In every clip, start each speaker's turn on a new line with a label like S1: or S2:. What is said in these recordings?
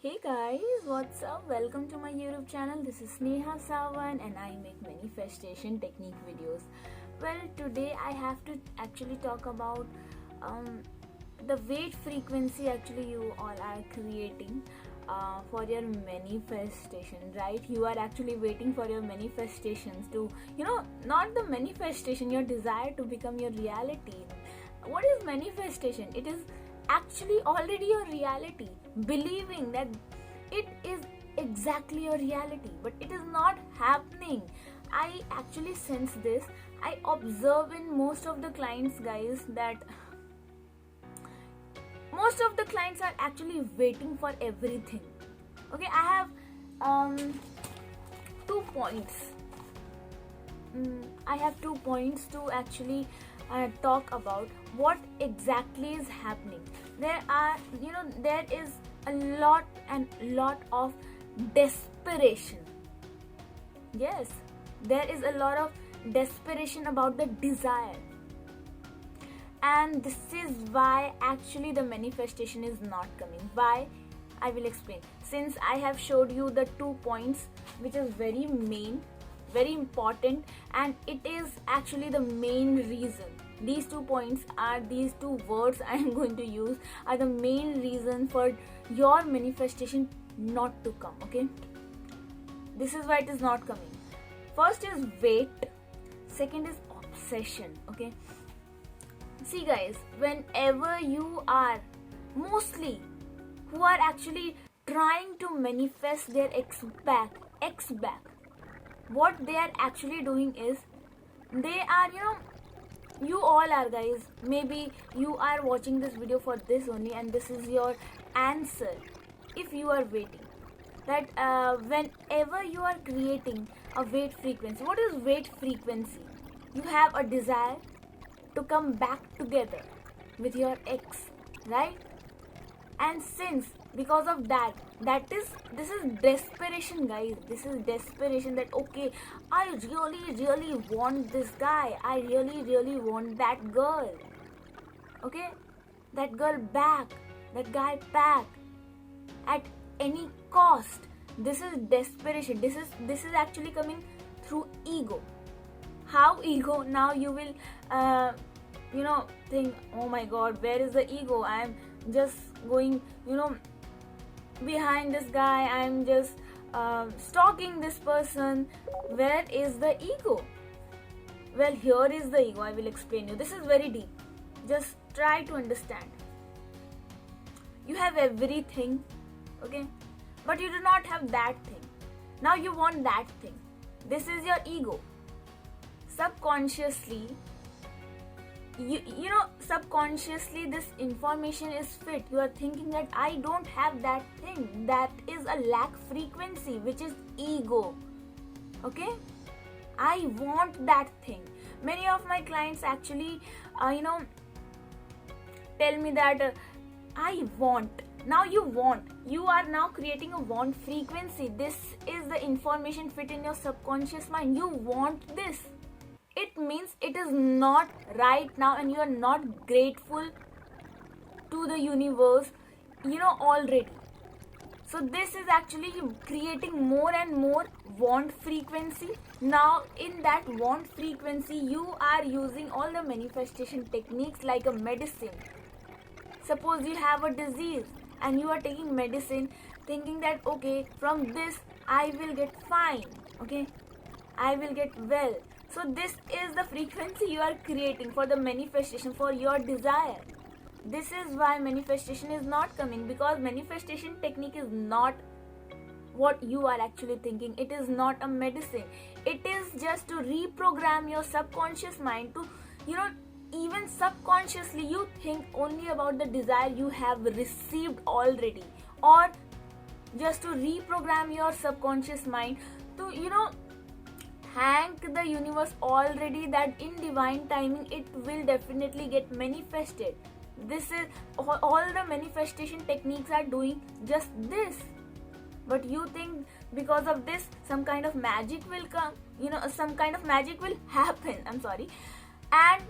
S1: Hey guys, what's up? Welcome to my YouTube channel. This is Sneha Sawan and I make manifestation technique videos. Well, today I have to actually talk about the weight frequency actually you all are creating for your manifestation, right? You are actually waiting for your manifestations to, not the manifestation, your desire to become your reality. What is manifestation? It is actually already your reality, believing that it is exactly your reality, but it is not happening. I actually sense this. I observe in most of the clients, guys, that most of the clients are actually waiting for everything. Okay, I have 2 points. I have 2 points to actually talk about what exactly is happening. There is a lot of desperation. Yes, there is a lot of desperation about the desire, and this is why actually the manifestation is not coming. Why? I will explain. Since I have showed you the 2 points, which is very main, very important, and it is actually the main reason. These 2 points are, these two words I am going to use are the main reason for your manifestation not to come. Okay, this is why it is not coming. First is weight, second is obsession. Okay, see guys, whenever you are, mostly who are actually trying to manifest their ex back, what they are actually doing is they are, you all are, guys, maybe you are watching this video for this only, and this is your answer. If you are waiting that whenever you are creating a weight frequency, what is weight frequency? You have a desire to come back together with your ex, right? And since because of that, this is desperation, guys. This is desperation that okay, I really want this guy, I really want that girl. Okay, that girl back, that guy back at any cost. This is desperation. This is actually coming through ego. How ego? Now you will think, oh my god, where is the ego? I am just going behind this guy, I'm just stalking this person. Where is the ego? Well, here is the ego. I will explain you. This is very deep. Just try to understand. You have everything, okay, but you do not have that thing. Now you want that thing. This is your ego. Subconsciously, subconsciously this information is fit. You are thinking that I don't have that thing. That is a lack frequency, which is ego. Okay, I want that thing. Many of my clients actually tell me that I want. Now you want, you are now creating a want frequency. This is the information fit in your subconscious mind. You want this. It means it is not right now, and you are not grateful to the universe, already. So this is actually creating more and more want frequency. Now in that want frequency, you are using all the manifestation techniques like a medicine. Suppose you have a disease and you are taking medicine thinking that okay, from this I will get fine, okay, I will get well. So this is the frequency you are creating for the manifestation, for your desire. This is why manifestation is not coming, because manifestation technique is not what you are actually thinking. It is not a medicine. It is just to reprogram your subconscious mind to, even subconsciously you think only about the desire you have received already, or just to reprogram your subconscious mind to, thank the universe already that in divine timing it will definitely get manifested. This is all the manifestation techniques are doing just this. But you think because of this some kind of magic will come, some kind of magic will happen, I'm sorry, and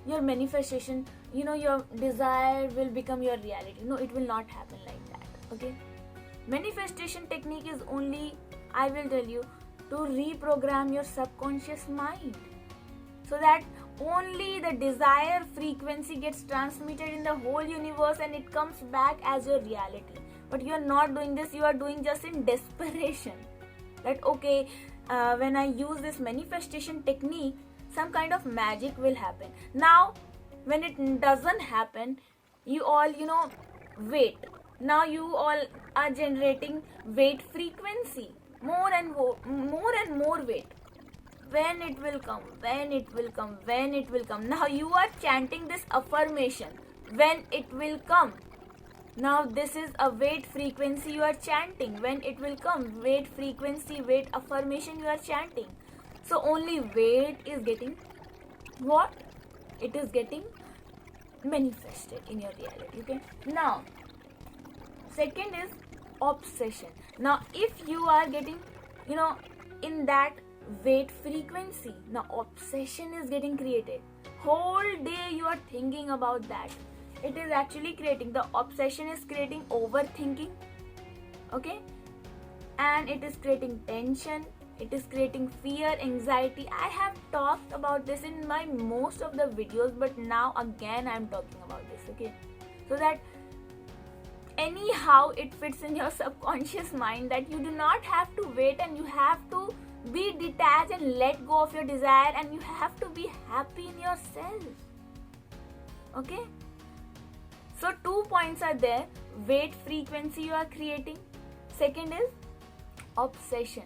S1: your manifestation, your desire will become your reality. No, it will not happen like that. Okay, Manifestation technique is only, I will tell you, to reprogram your subconscious mind so that only the desired frequency gets transmitted in the whole universe and it comes back as your reality. But you are not doing this, you are doing just in desperation. That okay, when I use this manifestation technique, some kind of magic will happen. Now, when it doesn't happen, you all, wait. Now you all are generating weight frequency, more and more weight. When it will come, when it will come, when it will come. Now you are chanting this affirmation, when it will come. Now this is a weight frequency you are chanting, when it will come. Weight frequency, weight affirmation you are chanting. So only weight is getting what? It is getting manifested in your reality. Okay. Now, second is obsession. Now if you are getting, in that weight frequency, now obsession is getting created. Whole day you are thinking about that. It is actually creating, the obsession is creating overthinking. Okay. And it is creating tension. It is creating fear, anxiety. I have talked about this in my most of the videos, but now again I am talking about this. Okay. So that anyhow it fits in your subconscious mind that you do not have to wait and you have to be detached and let go of your desire and you have to be happy in yourself. Okay. So 2 points are there. Weight frequency you are creating. Second is obsession.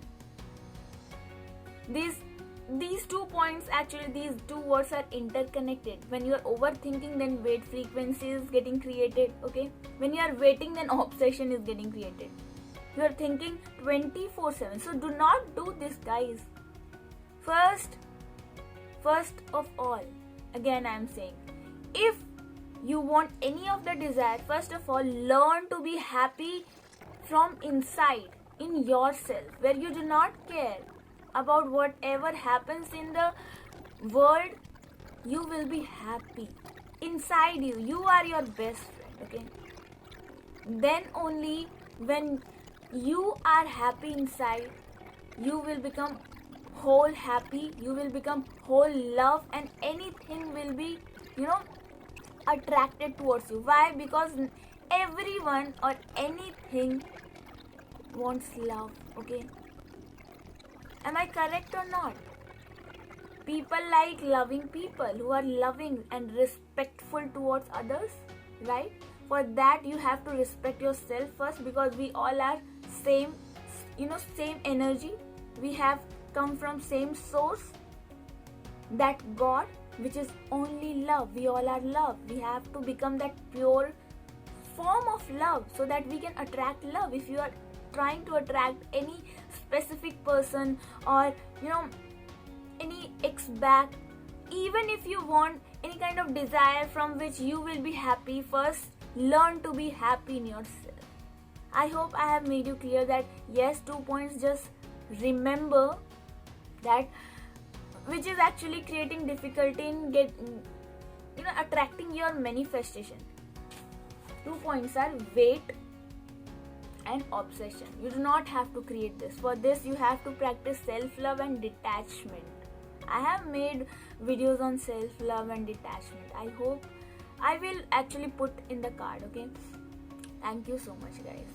S1: These 2 points, actually these 2 words are interconnected. When you are overthinking, then weight frequency is getting created. Okay. When you are waiting, then obsession is getting created. You are thinking 24/7. So do not do this, guys. First of all, again I am saying, if you want any of the desire, first of all, learn to be happy from inside, in yourself, where you do not care about whatever happens in the world. You will be happy inside you. You are your best friend. Okay. Then only when you are happy inside, you will become whole happy, you will become whole love, and anything will be, attracted towards you. Why? Because everyone or anything wants love. Okay. Am I correct or not? People like loving people who are loving and respectful towards others, right? For that you have to respect yourself first, because we all are same, same energy. We have come from same source, that God, which is only love. We all are love. We have to become that pure form of love so that we can attract love. If you are trying to attract any specific person or any ex-back, even if you want any kind of desire from which you will be happy, first learn to be happy in yourself. I hope I have made you clear that yes, 2 points, just remember that, which is actually creating difficulty in attracting your manifestation. 2 points are weight and obsession. You do not have to create this. For this you have to practice self-love and detachment. I have made videos on self-love and detachment. I hope I will actually put in the card. Okay. Thank you so much, guys.